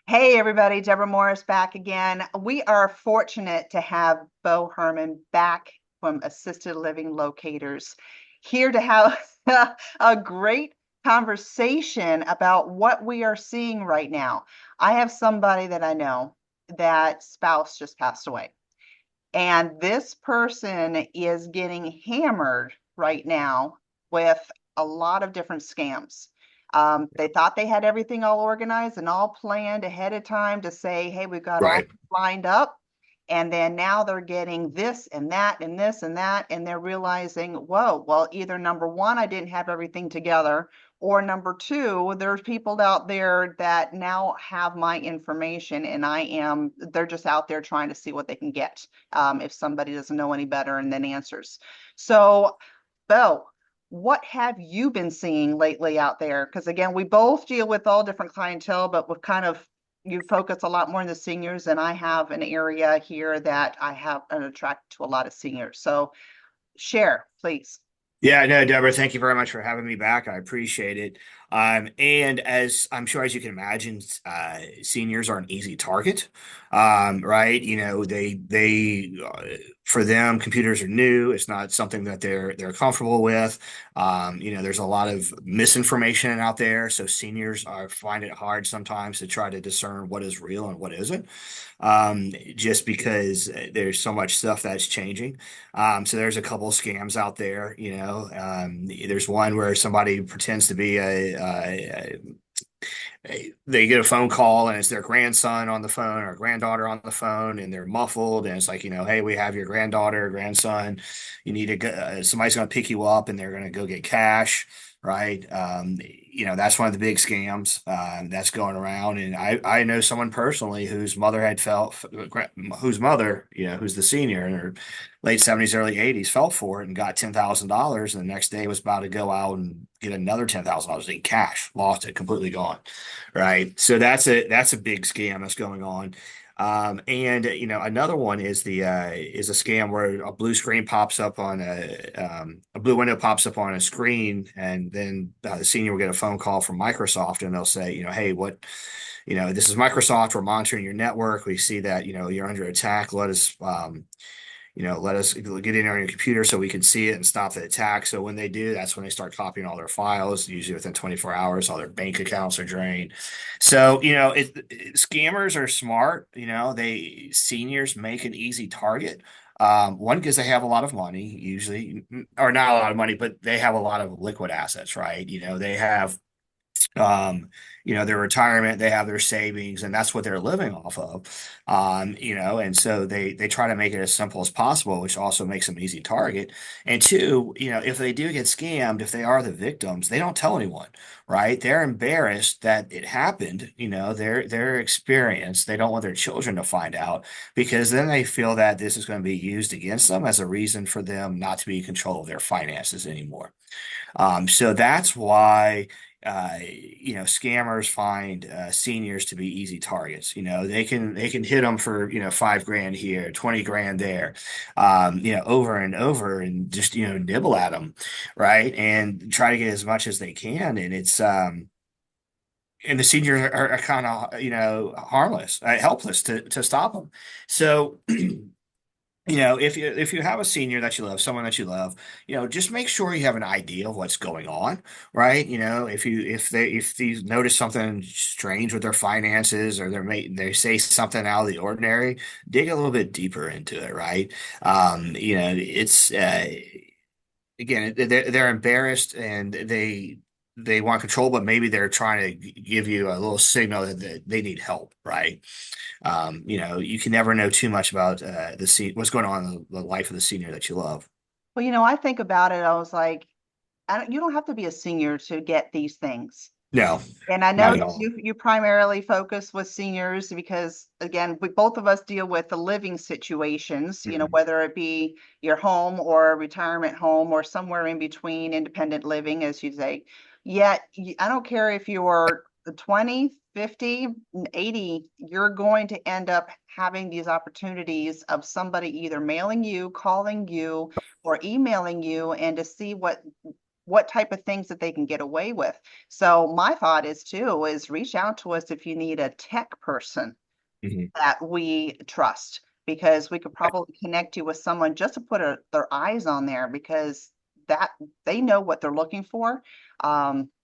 Hey everybody, Deborah Morris back again. We are fortunate to have Beau Herman back from Assisted Living Locators here to have a great conversation about what we are seeing right now. I have somebody that I know that spouse just passed away, and this person is getting hammered right now with a lot of different scams. They thought they had everything all organized and all planned ahead of time to say, hey, we've got all Right. lined up. And then now they're getting this and that and this and that. And they're realizing, whoa, well, either number one, I didn't have everything together, or number two, there's people out there that now have my information and they're just out there trying to see what they can get if somebody doesn't know any better and then answers. So, Beau, what have you been seeing lately out there? Because again, we both deal with all different clientele, but we've kind of you focus a lot more on the seniors, and I have an area here that I have an attract to a lot of seniors. So share, please. Yeah, no, Deborah, thank you very much for having me back. I appreciate it. And as I'm sure, as you can imagine, seniors are an easy target, right? For them, computers are new. It's not something that they're comfortable with. There's a lot of misinformation out there, so seniors are find it hard sometimes to try to discern what is real and what isn't, just because there's so much stuff that's changing. So there's a couple scams out there. There's one where somebody pretends to be they get a phone call and it's their grandson on the phone or granddaughter on the phone and they're muffled and it's like, hey, we have your granddaughter or grandson. You need to go, somebody's going to pick you up and they're going to go get cash, right? That's one of the big scams that's going around. And I know someone personally whose mother had whose mother, who's the senior in her late 70s, early 80s, fell for it and got $10,000. And the next day was about to go out and get another $10,000 in cash, lost it, completely gone. Right. So that's a big scam that's going on. And another one is a scam where a blue screen pops up on a blue window pops up on a screen, and then the senior will get a phone call from Microsoft, and they'll say, hey, this is Microsoft. We're monitoring your network. We see that you're under attack. Let us get in on your computer so we can see it and stop the attack. So when they do, that's when they start copying all their files. Usually within 24 hours, all their bank accounts are drained. So, scammers are smart. Seniors make an easy target. One, because they have a lot of money, usually, or not a lot of money, but they have a lot of liquid assets, right? They have um, their retirement, they have their savings, and that's what they're living off of. And so they try to make it as simple as possible, which also makes them an easy target. And two, if they do get scammed, if they are the victims, they don't tell anyone, right? They're embarrassed that it happened, their experience. They don't want their children to find out because then they feel that this is going to be used against them as a reason for them not to be in control of their finances anymore. So that's why scammers find seniors to be easy targets. They can hit them for $5 grand here, 20 grand there, over and over, and just nibble at them, right, and try to get as much as they can. And the seniors are kind of harmless, helpless to stop them. So if you have a senior that you love, someone that you love, just make sure you have an idea of what's going on, right? If they notice something strange with their finances or they say something out of the ordinary, dig a little bit deeper into it, right? It's again, they're embarrassed and they want control, but maybe they're trying to give you a little signal that they need help, right? You can never know too much about what's going on in the life of the senior that you love. Well, I think about it, I was like, you don't have to be a senior to get these things. No, And I not know at that all. you primarily focus with seniors because again, we both of us deal with the living situations, Mhm. whether it be your home or a retirement home or somewhere in between independent living, as you say. Yet, I don't care if you're 20, 50, 80, you're going to end up having these opportunities of somebody either mailing you, calling you, or emailing you, and to see what what type of things that they can get away with. So my thought is too, is reach out to us if you need a tech person Mhm. that we trust, because we could probably connect you with someone just to put their eyes on there, because that they know what they're looking for.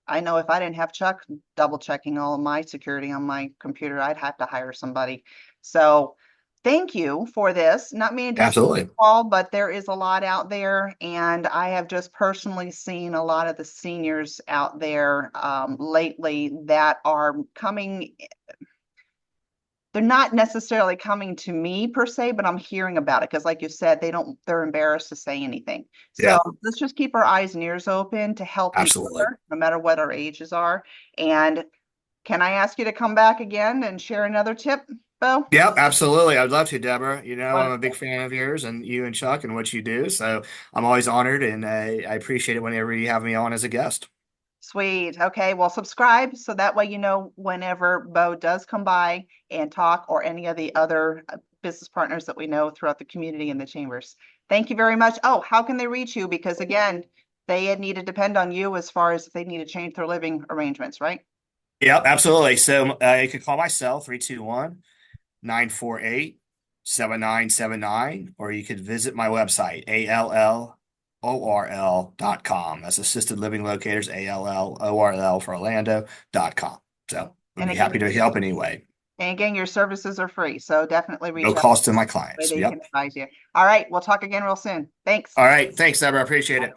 I know if I didn't have Chuck double checking all of my security on my computer, I'd have to hire somebody. So thank you for this. Not meaning to Absolutely. all, but there is a lot out there, and I have just personally seen a lot of the seniors out there lately that are coming. They're not necessarily coming to me per se, but I'm hearing about it because, like you said, they're embarrassed to say anything. So Yeah, let's just keep our eyes and ears open to help each absolutely. other, no matter what our ages are. And can I ask you to come back again and share another tip, Beau? Yep, absolutely. I'd love to, Deborah. I'm a big Wonderful. fan of yours and you and Chuck and what you do. So I'm always honored and I appreciate it whenever you have me on as a guest. Sweet. Okay. Well, subscribe so that way you know whenever Beau does come by and talk, or any of the other business partners that we know throughout the community and the chambers. Thank you very much. Oh, how can they reach you? Because again, they need to depend on you as far as if they need to change their living arrangements, right? Yep, absolutely. So you can call my cell 321-948-7979, or you could visit my website, ALLORL.com. That's Assisted Living Locators, ALLORL for Orlando.com. So we'd And be again, happy to help in any way. your services are free. So definitely No reach out cost to my where clients. they can Yep. advise you. All right. We'll talk again real soon. Thanks. All right. Thanks, Deborah. I appreciate it.